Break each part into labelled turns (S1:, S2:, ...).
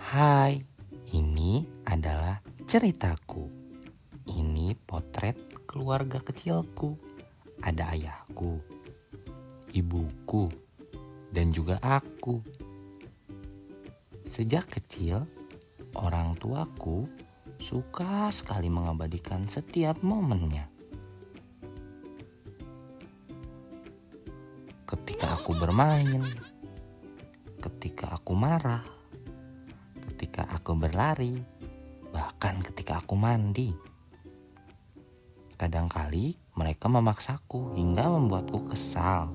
S1: Hai, ini adalah ceritaku. Ini potret keluarga kecilku. Ada ayahku, ibuku, dan juga aku. Sejak kecil, orang tuaku suka sekali mengabadikan setiap momennya. Ketika aku bermain, ketika aku marah, ketika aku berlari, bahkan ketika aku mandi. Kadangkali mereka memaksaku hingga membuatku kesal.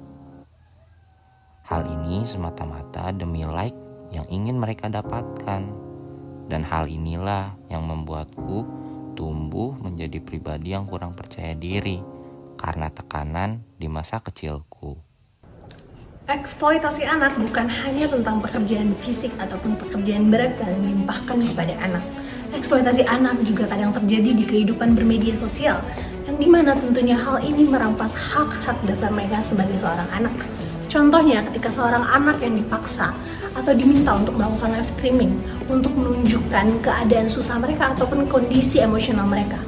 S1: Hal ini semata-mata demi like yang ingin mereka dapatkan. Dan hal inilah yang membuatku tumbuh menjadi pribadi yang kurang percaya diri karena tekanan di masa kecilku.
S2: Eksploitasi anak bukan hanya tentang pekerjaan fisik ataupun pekerjaan berat yang dilimpahkan kepada anak. Eksploitasi anak juga kadang terjadi di kehidupan bermedia sosial, yang dimana tentunya hal ini merampas hak-hak dasar mereka sebagai seorang anak. Contohnya ketika seorang anak yang dipaksa atau diminta untuk melakukan live streaming untuk menunjukkan keadaan susah mereka ataupun kondisi emosional mereka.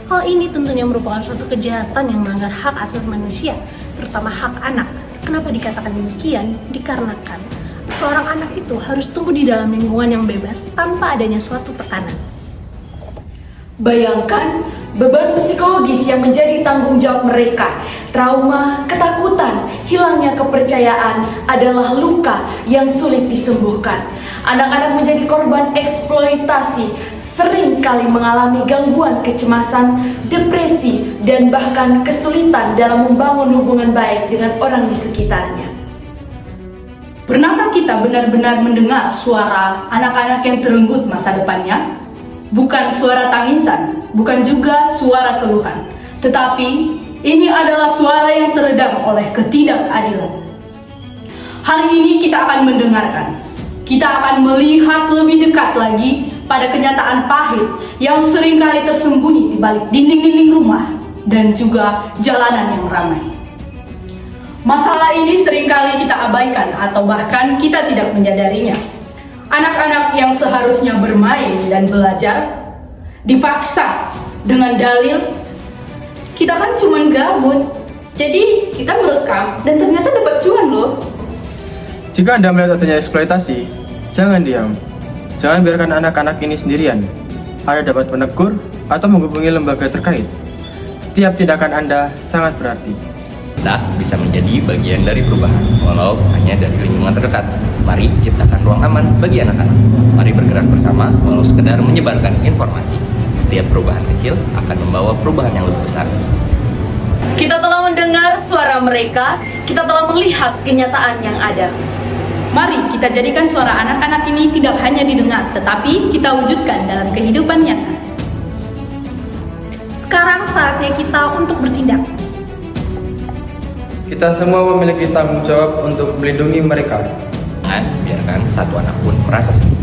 S2: Hal ini tentunya merupakan suatu kejahatan yang melanggar hak asasi manusia, terutama hak anak. Kenapa dikatakan demikian? Dikarenakan seorang anak itu harus tumbuh di dalam lingkungan yang bebas tanpa adanya suatu tekanan.
S3: Bayangkan beban psikologis yang menjadi tanggung jawab mereka. Trauma, ketakutan, hilangnya kepercayaan adalah luka yang sulit disembuhkan. Anak-anak menjadi korban eksploitasi, sering kali mengalami gangguan kecemasan, depresi, dan bahkan kesulitan dalam membangun hubungan baik dengan orang di sekitarnya.
S4: Pernahkah kita benar-benar mendengar suara anak-anak yang terenggut masa depannya? Bukan suara tangisan, bukan juga suara keluhan, tetapi ini adalah suara yang teredam oleh ketidakadilan. Hari ini kita akan mendengarkan, kita akan melihat lebih dekat lagi pada kenyataan pahit yang seringkali tersembunyi di balik dinding-dinding rumah dan juga jalanan yang ramai. Masalah ini seringkali kita abaikan atau bahkan kita tidak menyadarinya. Anak-anak yang seharusnya bermain dan belajar dipaksa dengan dalil kita kan cuma gabut, jadi kita merekam dan ternyata dapat cuan loh.
S5: Jika Anda melihat adanya eksploitasi, jangan diam. Jangan biarkan anak-anak ini sendirian. Anda dapat menegur atau menghubungi lembaga terkait. Setiap tindakan Anda sangat berarti.
S1: Kita bisa menjadi bagian dari perubahan, walau hanya dari lingkungan terdekat. Mari ciptakan ruang aman bagi anak-anak. Mari bergerak bersama, walau sekedar menyebarkan informasi. Setiap perubahan kecil akan membawa perubahan yang lebih besar.
S3: Kita telah mendengar suara mereka, kita telah melihat kenyataan yang ada.
S4: Mari kita jadikan suara anak-anak ini tidak hanya didengar, tetapi kita wujudkan dalam kehidupan nyata.
S2: Sekarang saatnya kita untuk bertindak.
S5: Kita semua memiliki tanggung jawab untuk melindungi mereka.
S1: Jangan biarkan satu anak pun merasa sedih.